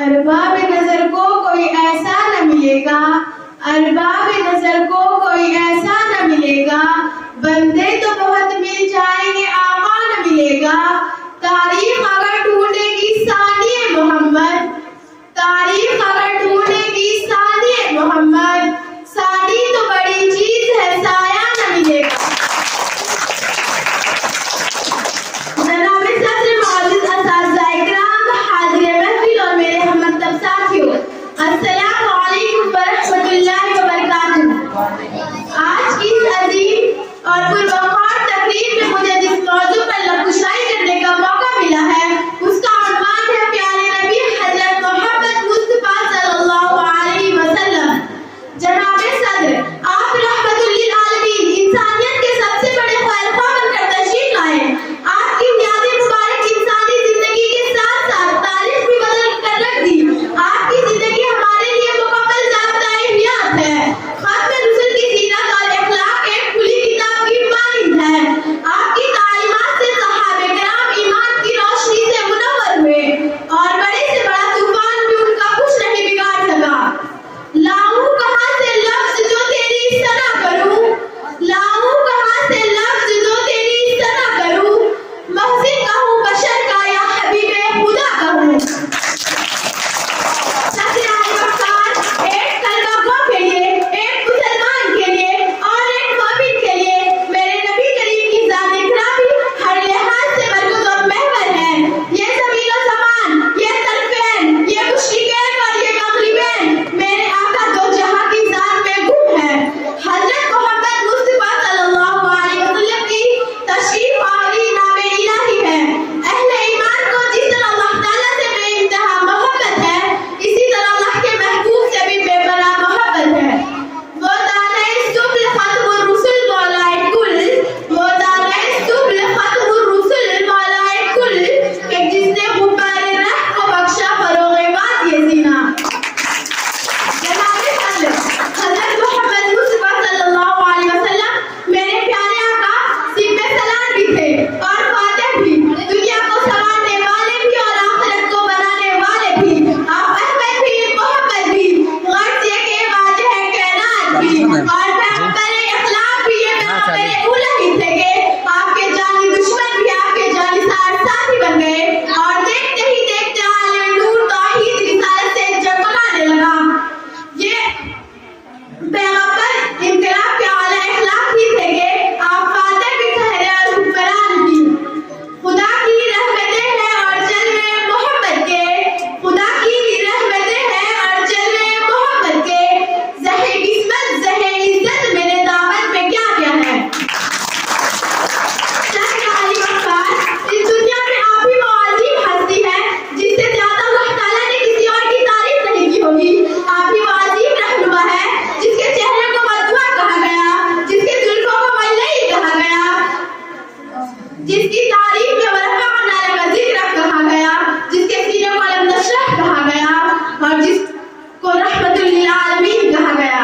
अरबाब नजर को कोई ऐसा न मिलेगा, अरबाब नजर को कोई ऐसा न मिलेगा, बंदे तो बहुत मिल जाएंगे आका न मिलेगा। तारीख अगर ढूंढेगी सानिए मोहम्मद, तारीख अगर ढूंढेगी सानिए मोहम्मद, सानी तो बड़ी चीज है साया न मिलेगा। जनाब सदर मौजूद असातिज़ा इकराम, हाज़िर महफिल और मेरे हमदर्द साथियों, अस्सलामु अलैकुम व रहमतुल्लाहि व बरकातुहू। आज की इस अजीम और पुरवकार तकरीर में मुझे जिस मौजू पर लफ्ज़ुशाई करने का मौका मिला है उसका उन्वान है प्यारे नबी हज़रत मोहम्मद मुस्तफ़ा सल्लल्लाहु अलैहि वसल्लम। जनाब सदर, आप रहमतुल लिल आलमीन, इंसानियत के सबसे बड़े खैरख्वाह बनकर तशरीफ लाए। आपकी नियाज़े मुबारक इंसानी जिंदगी के साथ साथ तारीख भी बदल कर रख दी। आपकी जिंदगी हमारे लिए मुकम्मल ज़ाब्ता-ए-हयात है। ख़त्म रुसूल की सीरत और अखलाक एक खुली किताब की मानिंद है। आपकी तालीमात से सहाबे किराम ईमान की रोशनी से मुनव्वर हुए और बड़े से बड़ा तूफान भी उनका कुछ नहीं बिगाड़ सका। लाऊं कहां से लफ्ज जो तेरी सना करूं, लाऊं कहां से लफ्ज जो तेरी सना करूं, महज़िन कहूं बशर का या हबीबे खुदा कहूं। एक कलमा गो के लिए, एक मुसलमान के लिए और एक मोमिन के लिए मेरे नबी करीम की ज़ात इकरामी हर लिहाज से मरकूज़ और महवर है। ये ज़मीन और ज़मान, ये तरफ़ैन, ये मुशरिक़ैन और ये मग़रिबैन मेरे आका दो जहां की ज़ात में गुम है। हज़रत मोहम्मद मुस्तफ़ा सल्लल्लाहु अलैहि वसल्लम की तशरीफ़ आवरी नामे इलाही है। अहले ईमान को जिस तरह अल्लाह ताला से बेइंतहा मोहब्बत है, इसी तरह अल्लाह के महबूब से भी बेपरा मोहब्बत है। वो दाने सुब्ल खत्मुर रुसूल मौलाए कुल, वो दाने सुब्ल खत्मुर रुसूल मौलाए कुल, कि जिसने गुब्बारे रह को बख्शा फरोग़े वादिए ज़ीना। जनाब सदर, हज़रत मोहम्मद मुस्तफ़ा सल्लल्लाहु अलैहि वसल्लम मेरे प्यारे आका सिब्बे सलाम भी थे और फातिह भी, दुनिया को संवारने वाले भी और आखिरत को बनाने वाले भी। आप अहमद भी, मोहम्मद भी, ग़र्ज़ के वाजिह कायनात भी और पैगंबरे अखलाक भी, ये पैगंबरे उला ही थे कि आपके जानी दुश्मन भी आपके जानिसार साथी बन गए और देखते ही देखते आले नूर तौहीद रिसालत से जगमगाने लगा। ये पैगंबर इनकलाब के आला अखलाक ही थे कि आप फातिह भी ठहरे और हुक्मरान भी। खुदा की रहमतें हैं और जलवे मोहब्बत के, खुदा की रहमतें हैं और जलवे मोहब्बत के, ज़हे किस्मत ज़हे इज्जत मेरे दामन में क्या क्या है। इस दुनिया में आप ही वो अजीम हस्ती है जिससे ज्यादा अल्लाह ताला ने किसी और की तारीफ नहीं की होगी। आप ही वो अजीम रहनुमा है जिसके चेहरे को मदुआ कहा गया, जिसके जुल्फों को मल्लई कहा गया, जिसकी तारीफ में वरफ़अना लका ज़िक्र कहा गया, जिसके सीने को अलम नशरह कहा गया और जिसको रहमतुल लिल आलमीन कहा गया।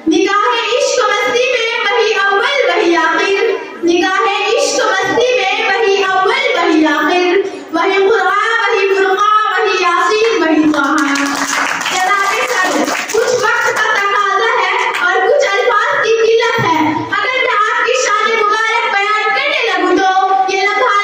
निगाहे इश्क मस्ती में वही अव्वल वही आखिर, निगाहे इश्क मस्ती में वही अव्वल वही आखिर, वही कुरान वही फुरक़ान वही यासीन वही ताहा। जनाब सदर, कुछ वक्त का तकाज़ा है और कुछ अल्फाज की किल्लत है। अगर मैं आपकी शान मुबारक बयान करने लगूं तो ये लम्हा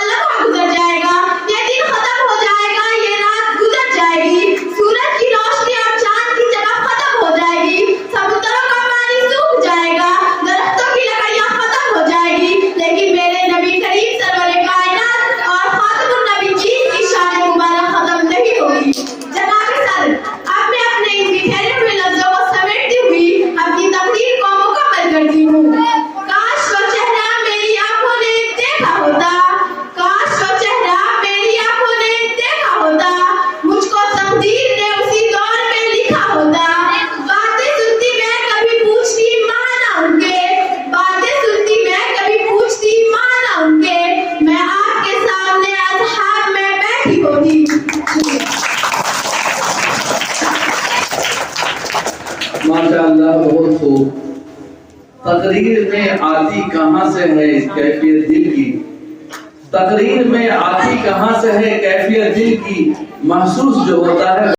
गुजर जाएगा, ये दिन खत्म हो जाएगा, ये रात गुजर जाएगी, सूरज की रोशनी और चांद की चमक खत्म हो जाएगी, समुद्रों का पानी सूख जाएगा, दरख्तों की लकड़ियां खत्म हो जाएगी, लेकिन मेरे नबी करीम सरवरे कायनात और खातमुन नबीय्यीन की शान मुबारक खत्म नहीं होगी। जनाब सदर, अब मैं अपने इन बिखरे हुए लफ्जों को समेटती हुई अपनी तकरीर को मुकम्मल करती हूँ। काश वो चेहरा मेरी आंखों ने देखा होता, काश वो चेहरा मेरी आंखों ने देखा होता, मुझको तकदीर ने उसी दौर में लिखा होता। बातें सुनती मैं कभी पूछती माना उनके, बातें सुनती मैं कभी पूछती माना उनके, मैं आपके सामने अज़हार में बैठी होती। माशाअल्लाह, बहुत खूब। तकरीर में आती कहाँ से है कैफियत दिल की, तकरीर में आती कहाँ से है कैफियत दिल की, महसूस जो होता है